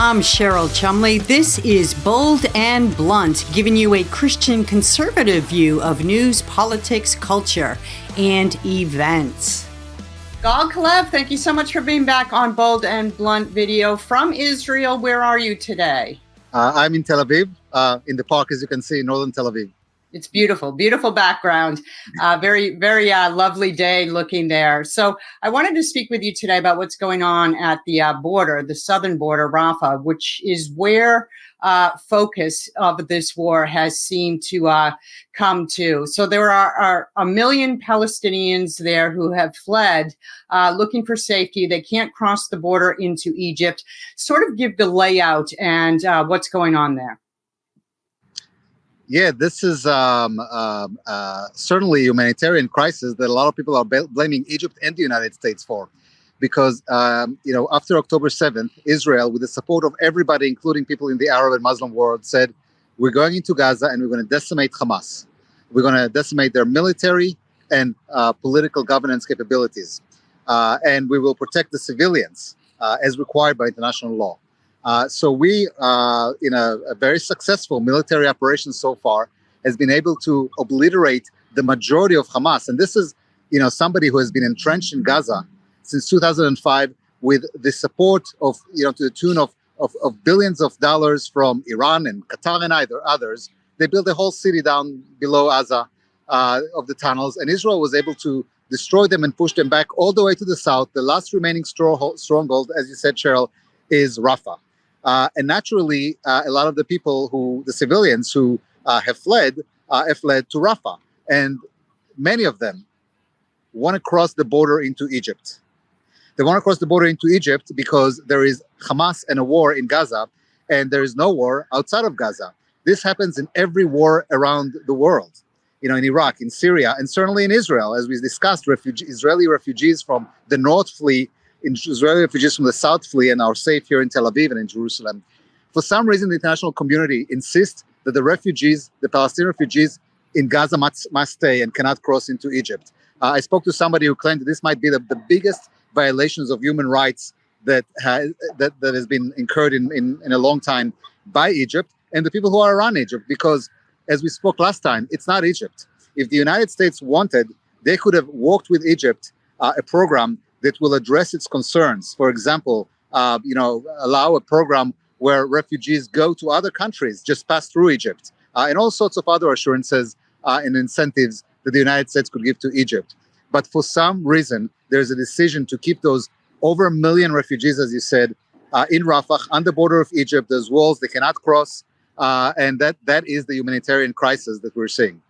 I'm Cheryl Chumley. This is Bold and Blunt, giving you a Christian conservative view of news, politics, culture, and events. Kalev, thank you so much for being back on Bold and Blunt video from Israel. Where are you today? I'm in Tel Aviv, in the park, as you can see, in northern Tel Aviv. It's beautiful, beautiful background. Very, very lovely day looking there. So I wanted to speak with you today about what's going on at the border, the southern border, Rafah, which is where focus of this war has seemed to come to. So there are 1 million Palestinians there who have fled, looking for safety. They can't cross the border into Egypt. Sort of give the layout and what's going on there. Yeah, this is certainly a humanitarian crisis that a lot of people are blaming Egypt and the United States for. Because, after October 7th, Israel, with the support of everybody, including people in the Arab and Muslim world, said, we're going into Gaza and we're going to decimate Hamas. We're going to decimate their military and political governance capabilities. And we will protect the civilians as required by international law. So we, in a very successful military operation so far, has been able to obliterate the majority of Hamas. And this is, somebody who has been entrenched in Gaza since 2005 with the support of, to the tune of billions of dollars from Iran and Qatar and others. They built a whole city down below Gaza of the tunnels, and Israel was able to destroy them and push them back all the way to the south. The last remaining stronghold, as you said, Cheryl, is Rafah. And naturally, a lot of the people the civilians who have fled to Rafah. And many of them want to cross the border into Egypt. They want to cross the border into Egypt because there is Hamas and a war in Gaza, and there is no war outside of Gaza. This happens in every war around the world, in Iraq, in Syria, and certainly in Israel. As we discussed, Israeli refugees from the north flee, Israeli refugees from the south flee and are safe here in Tel Aviv and in Jerusalem. For some reason, the international community insists that the Palestinian refugees in Gaza must stay and cannot cross into Egypt. I spoke to somebody who claimed that this might be the biggest violations of human rights that has been incurred in a long time by Egypt and the people who are around Egypt, because as we spoke last time, it's not Egypt. If the United States wanted, they could have worked with Egypt a program that will address its concerns. For example, allow a program where refugees go to other countries, just pass through Egypt, and all sorts of other assurances and incentives that the United States could give to Egypt. But for some reason, there's a decision to keep those over 1 million refugees, as you said, in Rafah, on the border of Egypt. There's walls they cannot cross, and that is the humanitarian crisis that we're seeing.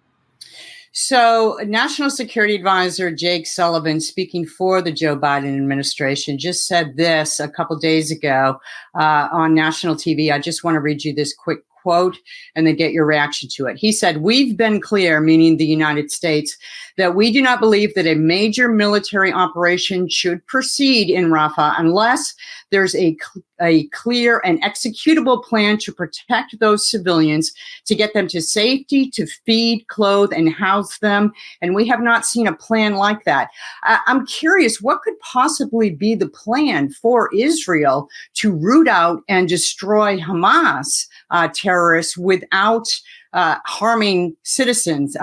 So National Security Advisor Jake Sullivan, speaking for the Joe Biden administration, just said this a couple days ago on national TV. I just want to read you this quick quote and then get your reaction to it. He said, "We've been clear," meaning the United States, "that we do not believe that a major military operation should proceed in Rafah unless there's a clear and executable plan to protect those civilians, to get them to safety, to feed, clothe, and house them. And we have not seen a plan like that." I'm curious, what could possibly be the plan for Israel to root out and destroy Hamas terrorists without harming citizens,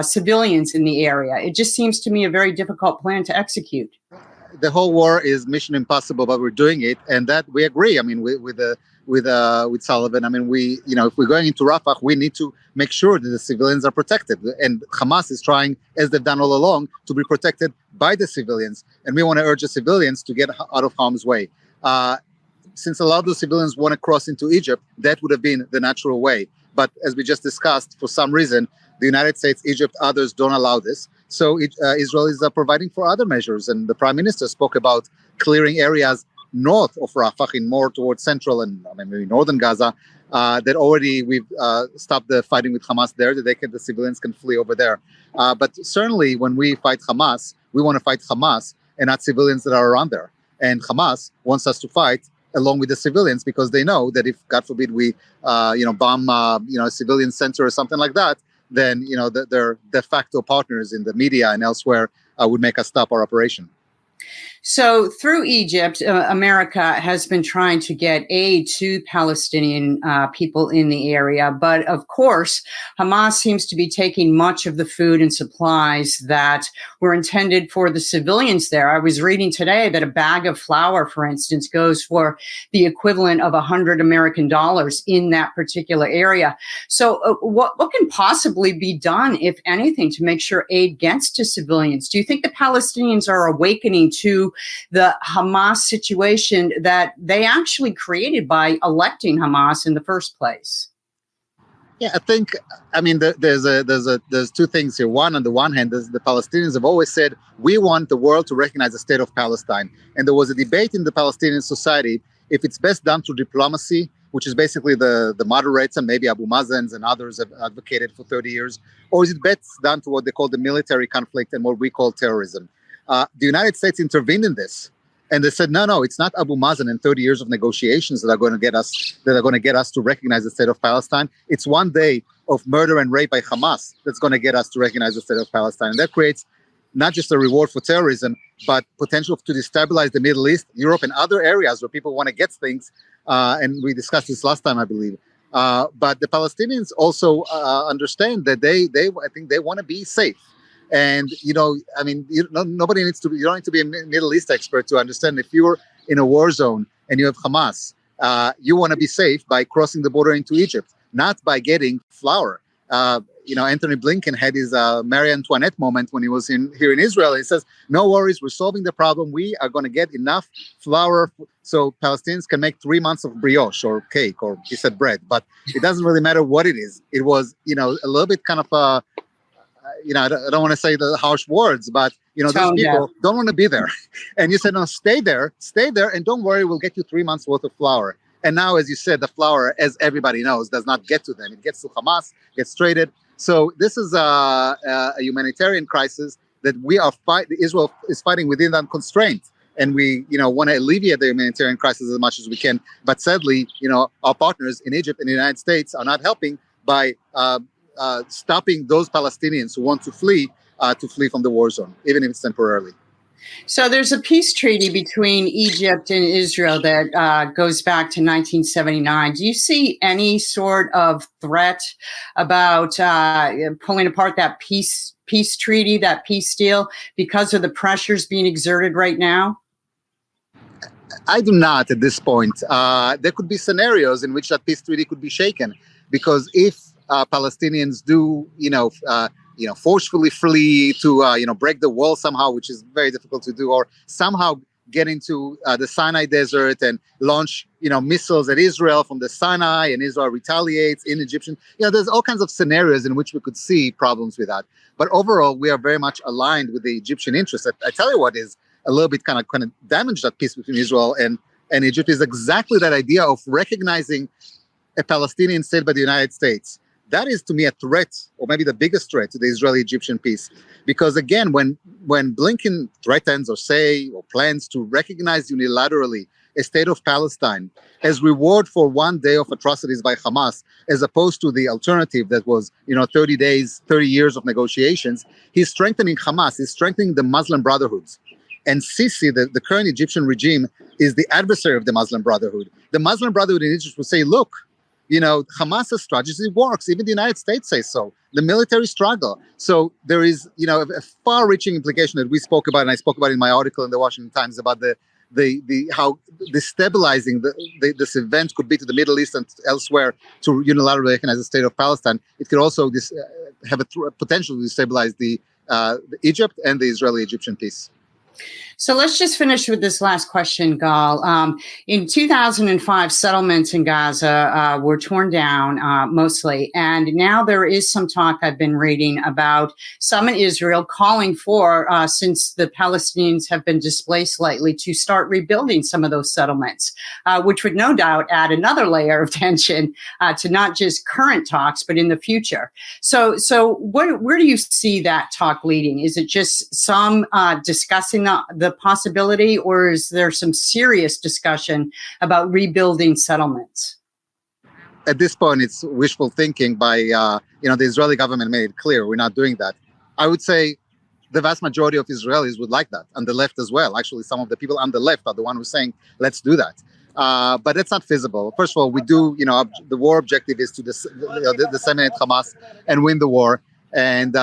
civilians in the area? It just seems to me a very difficult plan to execute. The whole war is mission impossible, but we're doing it, and that we agree. I mean, with Sullivan. I mean, if we're going into Rafah, we need to make sure that the civilians are protected, and Hamas is trying, as they've done all along, to be protected by the civilians, and we want to urge the civilians to get out of harm's way. Since a lot of the civilians want to cross into Egypt, that would have been the natural way. But as we just discussed, for some reason, the United States, Egypt, others don't allow this. So Israel is providing for other measures. And the Prime Minister spoke about clearing areas north of Rafah, in more towards central and maybe northern Gaza, that already we've stopped the fighting with Hamas there, that the civilians can flee over there. But certainly when we fight Hamas, we want to fight Hamas and not civilians that are around there. And Hamas wants us to fight along with the civilians, because they know that if, God forbid, we bomb a civilian center or something like that, then their de facto partners in the media and elsewhere would make us stop our operation. So through Egypt, America has been trying to get aid to Palestinian people in the area. But of course, Hamas seems to be taking much of the food and supplies that were intended for the civilians there. I was reading today that a bag of flour, for instance, goes for the equivalent of $100 in that particular area. So what can possibly be done, if anything, to make sure aid gets to civilians? Do you think the Palestinians are awakening to the Hamas situation that they actually created by electing Hamas in the first place? Yeah, I mean, there's two things here. One, on the one hand, the Palestinians have always said, we want the world to recognize the state of Palestine. And there was a debate in the Palestinian society if it's best done through diplomacy, which is basically the moderates and maybe Abu Mazen's and others have advocated for 30 years, or is it best done to what they call the military conflict and what we call terrorism? The United States intervened in this. And they said, no, it's not Abu Mazen and 30 years of negotiations that are going to get us to recognize the state of Palestine. It's one day of murder and rape by Hamas that's going to get us to recognize the state of Palestine. And that creates not just a reward for terrorism, but potential to destabilize the Middle East, Europe, and other areas where people want to get things. And we discussed this last time, I believe. But the Palestinians also understand that I think they want to be safe. And, I mean, nobody needs to be, you don't need to be a Middle East expert to understand if you're in a war zone and you have Hamas, you want to be safe by crossing the border into Egypt, not by getting flour. Anthony Blinken had his Marie Antoinette moment when he was here in Israel. He says, no worries, we're solving the problem. We are going to get enough flour so Palestinians can make 3 months of brioche or cake, or he said bread. But it doesn't really matter what it is. It was, a little bit kind of I don't want to say the harsh words, but these people don't want to be there. And you said, no, stay there, and don't worry, we'll get you 3 months worth of flour. And now, as you said, the flour, as everybody knows, does not get to them. It gets to Hamas, gets traded. So this is a humanitarian crisis that Israel is fighting within unconstraint. And we, want to alleviate the humanitarian crisis as much as we can. But sadly, our partners in Egypt and the United States are not helping by stopping those Palestinians who want to flee from the war zone, even if it's temporarily. So there's a peace treaty between Egypt and Israel that goes back to 1979. Do you see any sort of threat about pulling apart that peace treaty, that peace deal, because of the pressures being exerted right now? I do not at this point. There could be scenarios in which that peace treaty could be shaken, because if Palestinians do, forcefully flee to, break the wall somehow, which is very difficult to do, or somehow get into the Sinai desert and launch, missiles at Israel from the Sinai, and Israel retaliates in Egyptian. There's all kinds of scenarios in which we could see problems with that. But overall, we are very much aligned with the Egyptian interests. I tell you what is a little bit kind of damaged that peace between Israel and Egypt is exactly that idea of recognizing a Palestinian state by the United States. That is, to me, a threat, or maybe the biggest threat to the Israeli-Egyptian peace. Because again, when Blinken threatens or plans to recognize unilaterally a state of Palestine as reward for 1 day of atrocities by Hamas, as opposed to the alternative that was, 30 years of negotiations, he's strengthening Hamas, he's strengthening the Muslim Brotherhoods. And Sisi, the current Egyptian regime, is the adversary of the Muslim Brotherhood. The Muslim Brotherhood in Egypt will say, look, Hamas's strategy works. Even the United States says so. The military struggle. So there is, a far-reaching implication that we spoke about, and I spoke about in my article in the Washington Times about how destabilizing this event could be to the Middle East and elsewhere to unilaterally recognize the state of Palestine. It could also have a potential to destabilize the Egypt and the Israeli-Egyptian peace. So let's just finish with this last question, Gal. In 2005, settlements in Gaza were torn down mostly. And now there is some talk I've been reading about some in Israel calling for, since the Palestinians have been displaced lately, to start rebuilding some of those settlements, which would no doubt add another layer of tension to not just current talks, but in the future. So where do you see that talk leading? Is it just some discussing the possibility, or is there some serious discussion about rebuilding settlements? At this point, it's wishful thinking by, the Israeli government made it clear we're not doing that. I would say the vast majority of Israelis would like that, and the left as well. Actually, some of the people on the left are the one who's saying, let's do that. But it's not feasible. First of all, we do, the war objective is to disseminate Hamas and win the war. And,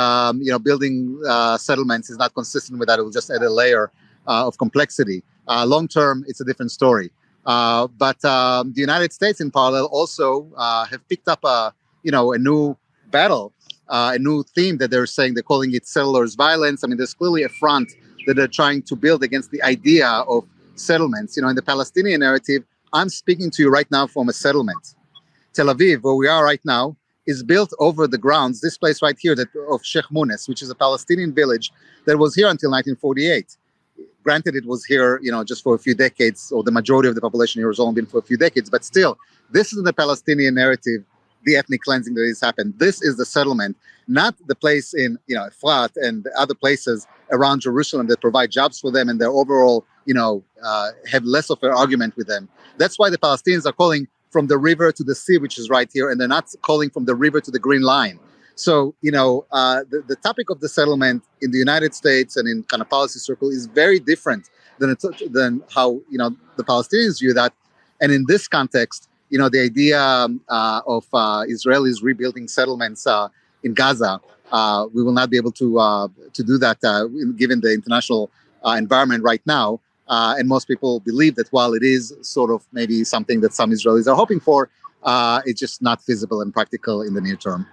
building settlements is not consistent with that. It will just add a layer of complexity. Long term, it's a different story. But the United States, in parallel, also have picked up a new battle, a new theme that they're saying. They're calling it settlers' violence. I mean, there's clearly a front that they're trying to build against the idea of settlements. In the Palestinian narrative, I'm speaking to you right now from a settlement. Tel Aviv, where we are right now, is built over the grounds, this place right here of Sheikh Mounes, which is a Palestinian village that was here until 1948. Granted, it was here, just for a few decades, or the majority of the population here has only been for a few decades, but still, this is the Palestinian narrative, the ethnic cleansing that has happened. This is the settlement, not the place in, Efrat and other places around Jerusalem that provide jobs for them and their overall, have less of an argument with them. That's why the Palestinians are calling from the river to the sea, which is right here, and they're not calling from the river to the Green Line. So, the topic of the settlement in the United States and in kind of policy circle is very different than how, the Palestinians view that. And in this context, the idea of Israelis rebuilding settlements in Gaza, we will not be able to do that given the international environment right now. And most people believe that while it is sort of maybe something that some Israelis are hoping for, it's just not feasible and practical in the near term.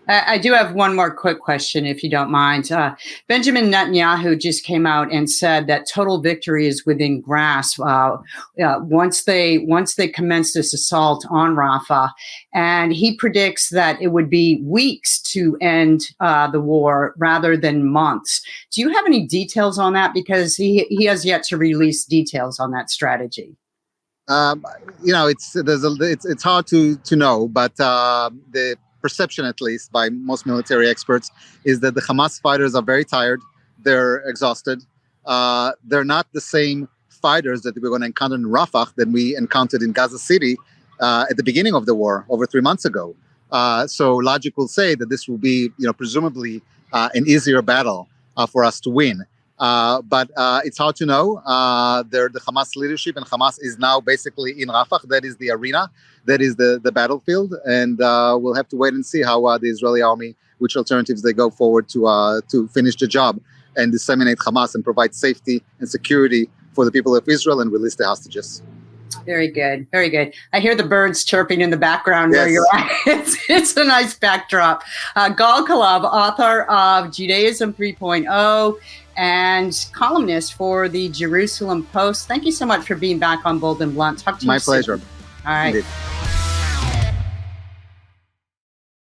I do have one more quick question, if you don't mind. Benjamin Netanyahu just came out and said that total victory is within grasp once they commence this assault on Rafah, and he predicts that it would be weeks to end the war rather than months. Do you have any details on that? Because he has yet to release details on that strategy. It's hard to know, but the perception, at least by most military experts, is that the Hamas fighters are very tired. They're exhausted. They're not the same fighters that we're going to encounter in Rafah that we encountered in Gaza City at the beginning of the war over 3 months ago. So logic will say that this will be, presumably an easier battle for us to win. But it's hard to know. The Hamas leadership, and Hamas is now basically in Rafah. That is the arena. That is the battlefield. And we'll have to wait and see how the Israeli army, which alternatives they go forward to finish the job and disseminate Hamas and provide safety and security for the people of Israel and release the hostages. Very good. Very good. I hear the birds chirping in the background where you're at. It's a nice backdrop. Gal Kalev, author of Judaism 3.0 and columnist for the Jerusalem Post. Thank you so much for being back on Bold and Blunt. Talk to you soon. My pleasure. All right. Indeed.